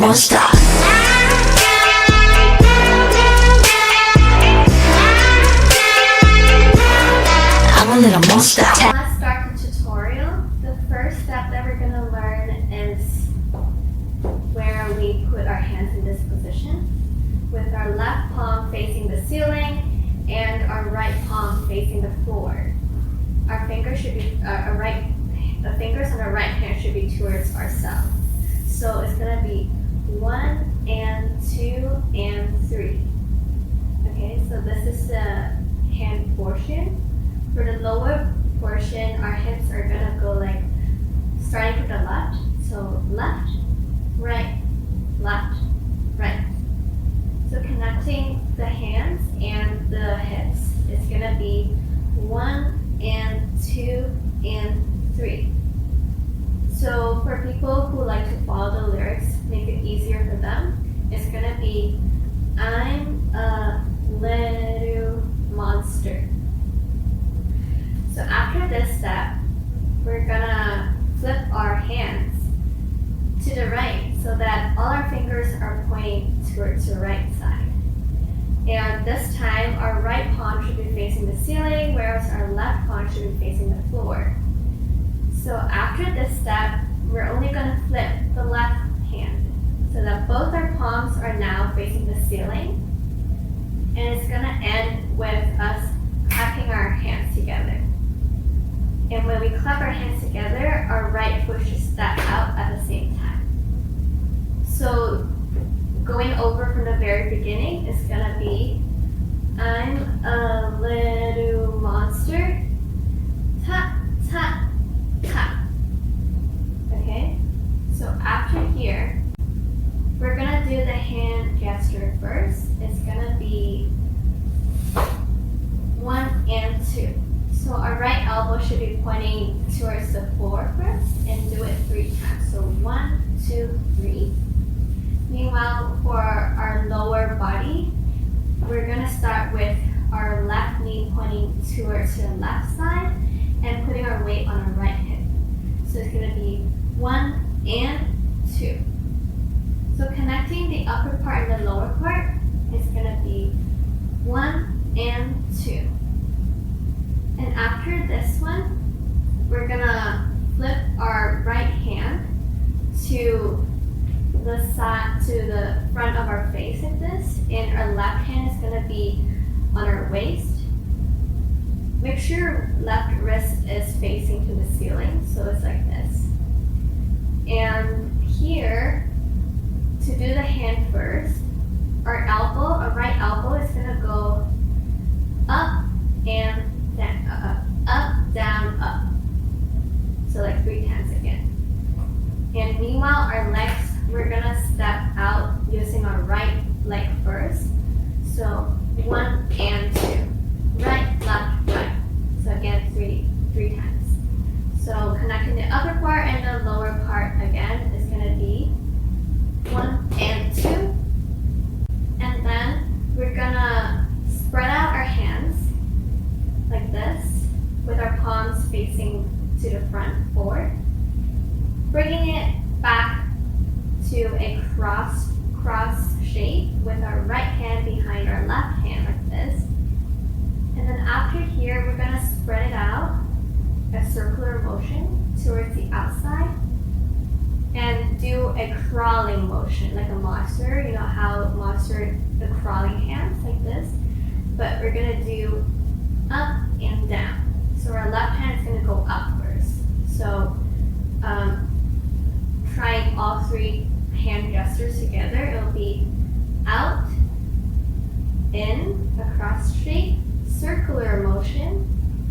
monster. I'm a little monster. Let's start the tutorial. The first step that we're going to learn is where we put our hands in this position with our left palm facing the ceiling and our right palm facing the floor. Our fingers should be the fingers on our right hand should be towards ourselves. So it's gonna be 1 and 2 and 3. Okay, so this is the hand portion. For the lower portion, our hips are gonna go like starting from the left. So left, right, left, right. So connecting the hands and the hips is gonna be 1 and 2 and 3. So for people who like to follow the lyrics, make it easier for them, it's gonna be I'm a little monster. So after this step, we're gonna flip our hands to the right so that all our fingers are pointing towards the right side. And this time, our right palm should be facing the ceiling, whereas our left palm should be facing the floor. So after this step, we're only going to flip the left hand so that both our palms are now facing the ceiling. And it's going to end with us clapping our hands together. And when we clap our hands together, our right foot should step out at the same time. So going over from the very beginning is going to be I'm a little monster. Tap, tap, tap. Okay? So after here, we're going to do the hand gesture first. It's going to be 1 and 2. So our right elbow should be pointing towards the floor first and do it 3 times. So 1, 2, 3. Meanwhile, for our lower body, we're going to start with our left knee pointing towards the left side and putting our weight on our right hip. So it's going to be 1 and 2. So connecting the upper part and the lower part is going to be 1 and 2. And after this one, we're going to flip our right hand to the side, to the front of our face like this, and our left hand is going to be on our waist. Make sure your left wrist is facing to the ceiling, so it's like this. And here, to do the hand first, our right elbow is going to go up and down, up, down, up. So like 3 times again. And meanwhile, our legs, we're gonna step out using our right leg first. So 1 and 2. Right, left, right. So again, three times. So connecting the upper part and the lower part again is gonna be 1 and 2. And then we're gonna spread out our hands like this, with our palms facing to the front forward, bringing it back to a cross shape with our right hand behind our left hand like this. And then after here, we're going to spread it out, a circular motion towards the outside, and do a crawling motion like a monster. You know how monster, the crawling hands like this, but we're going to do up and down. So our left hand is going to go up first. So trying all 3 hand gestures together, it'll be out, in, a cross shape, circular motion,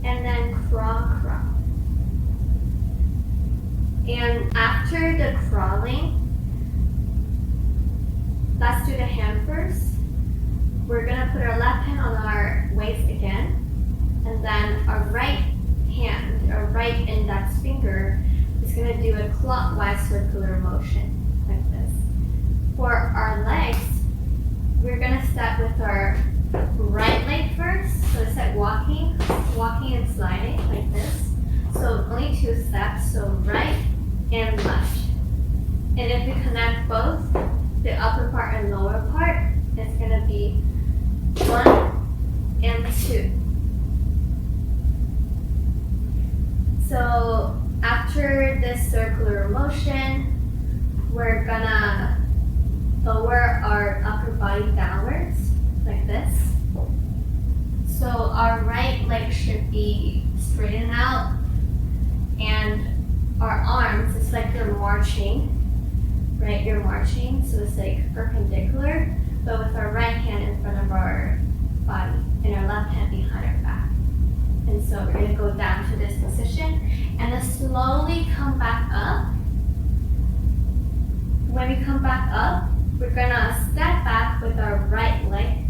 and then crawl, crawl. And after the crawling, let's do the hand first. We're going to put our left hand on our waist again. And then our right hand, our right index finger, is going to do a clockwise circular motion like this. For our legs, we're going to start with our right leg first. So it's like walking and sliding like this. So only 2 steps, so right and left. And if we connect both, the upper part and lower part is gonna be 1 and 2. So after this circular motion, we're gonna lower our upper body downwards like this. So our right leg should be straightened out, and our arms, it's like you're marching, right? You're marching, so it's like perpendicular, but with our right hand in front of our body and our left hand behind our back. And so we're gonna go down to this position and then slowly come back up. When we come back up, we're gonna step back with our right leg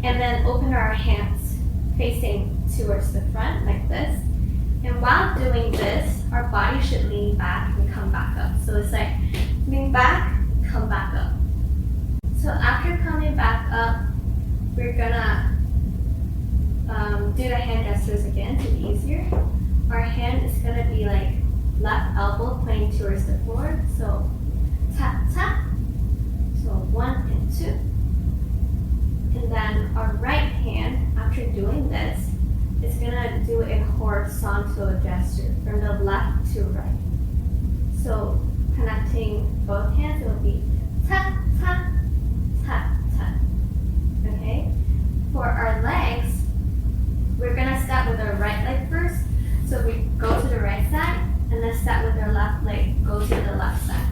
and then open our hands facing towards the front like this. And while doing this, our body should lean back and come back up. So it's like lean back, come back up. So after coming back up, we're gonna do the hand gestures again to be easier. Our hand is gonna be like left elbow pointing towards the floor. So tap, tap. So 1 and 2. And then our right hand, after doing this, is gonna do a horizontal gesture from the left to right. So connecting both hands, it will be tap, tap, tap, tap. Okay? For our legs, we're gonna start with our right leg first. So we go to the right side, and then start with our left leg, go to the left side.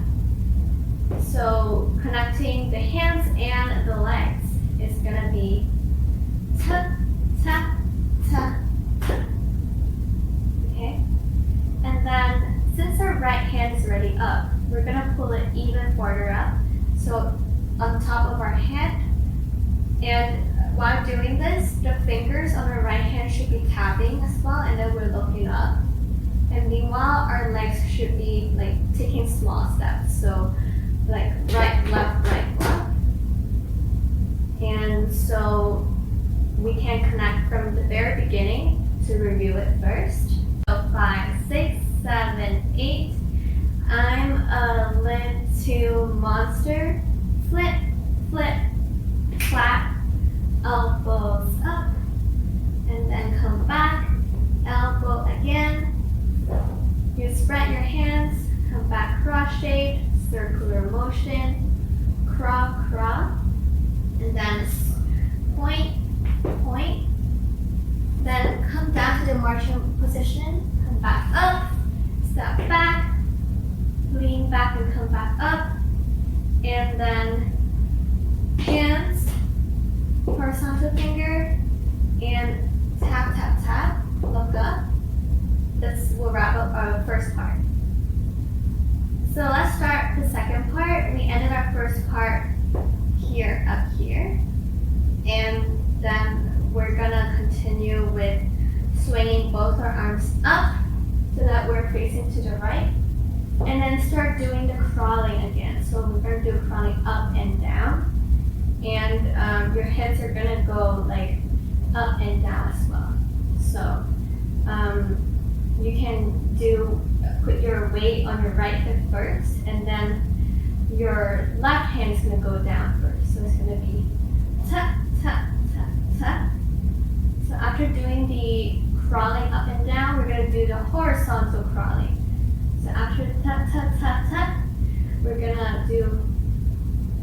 So connecting the hands and the legs is gonna be tap, tap, tap, tap. Okay? And then since our right hand is already up, we're gonna pull it even farther up. So on top of our hand. And while doing this, the fingers on our right hand should be tapping as well, and then we're looking up. And meanwhile, our legs should be like taking small steps. So like right, left, left. And so we can connect from the very beginning to review it first. So 5, 6, 7, 8. I'm a little monster. Flip, flip, clap, elbows up, and then come back, elbow again. You spread your hands, come back cross shape, circular motion, crawl, crawl, and then point, point. Then come down to the marching position, come back up, step back, lean back and come back up, and then hands, horizontal finger, and tap, tap, tap, look up. This will wrap up our first part. So let's start the second part. We ended our first part here, up here. And then we're gonna continue with swinging both our arms up so that we're facing to the right. And then start doing the crawling again. So we're gonna do crawling up and down. And your hips are gonna go like up and down as well. So you can put your weight on your right hip first, and then your left hand is gonna go down first. So it's gonna be tap, tap, tap, tap. So after doing the crawling up and down, we're gonna do the horizontal crawling. So after tap, tap, tap, tap, we're gonna do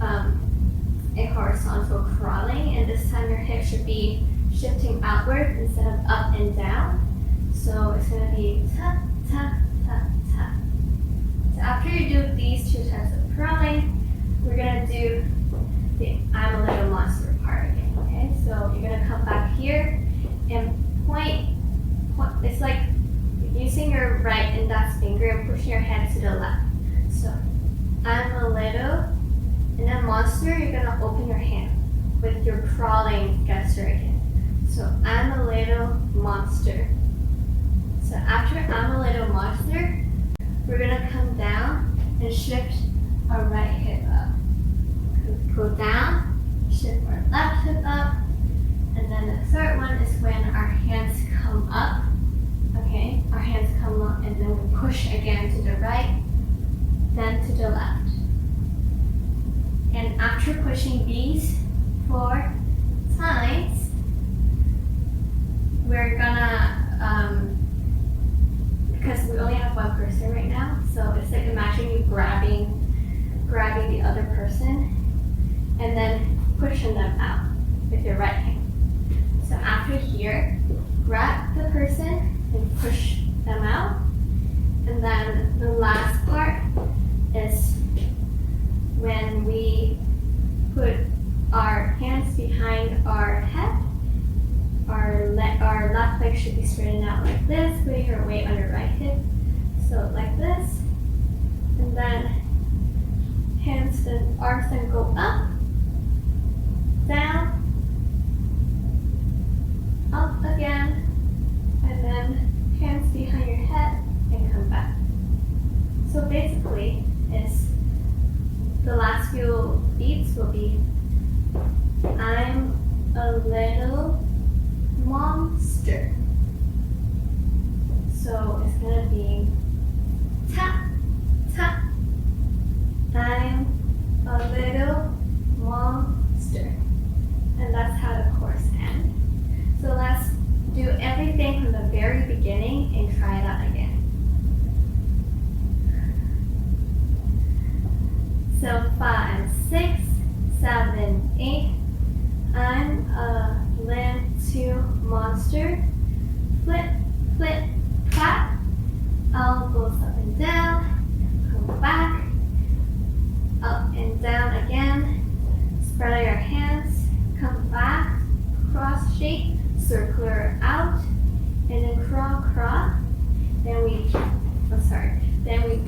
a horizontal crawling, and this time your hip should be shifting outward instead of up and down. So it's going to be tap, tap, tap, tap. So after you do these two types of crawling, we're going to do the I'm a little monster part again. Okay, so you're going to come back here and point. It's like using your right index finger and pushing your head to the left. So I'm a little, and then monster, you're going to open your hand with your crawling gesture again. So I'm a little monster. So after I'm a little monster, we're gonna come down and shift our right hip up. Go down, shift our left hip up, and then the third one is when our hands come up. Okay, our hands come up, and then we push again to the right, then to the left. pushing these 4 times, we're gonna, because we only have one person right now, so it's like imagine you grabbing the other person and then pushing them out with your right hand. So after here, grab the person and push them out. And then the last part is when we put our hands behind our head, our left leg should be straightened out like this, putting your weight on your right hip. So like this. And then arms then go up, down, up again, and then hands behind your head and come back. So basically, the last few beats will be I'm a little monster. So it's gonna be tap, tap, I'm a little monster. And that's how the chorus ends. So let's do everything from the very beginning and try it out again. So 5, 6, 7, 8. I'm a little monster. Flip, flip, clap. Elbows up and down. Come back. Up and down again. Spread out your hands. Come back. Cross shape. Circular out. And then crawl, crawl. Then we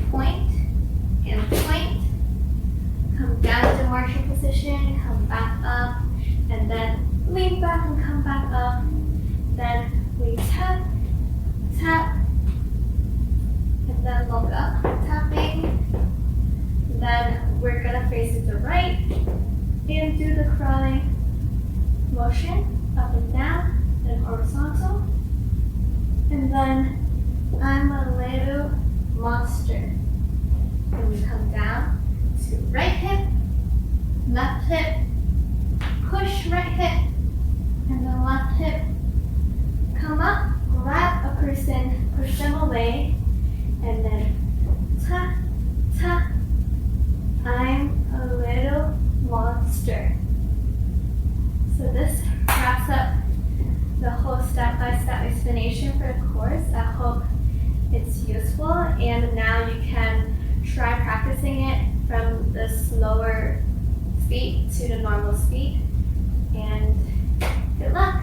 point and point. Come down to marching position, come back up, and then lean back and come back up. Then we tap, tap, and then look up, tapping. Then we're gonna face it to the right and do the crawling motion, up and down, then horizontal. And then I'm a little monster. And we come down. Right hip, left hip, push right hip, and then left hip. Come up, grab a person, push them away, and then tap, tap. I'm a little monster. So this wraps up the whole step-by-step explanation for the course. I hope it's useful, and now you can try practicing it from the slower speed to the normal speed. And good luck!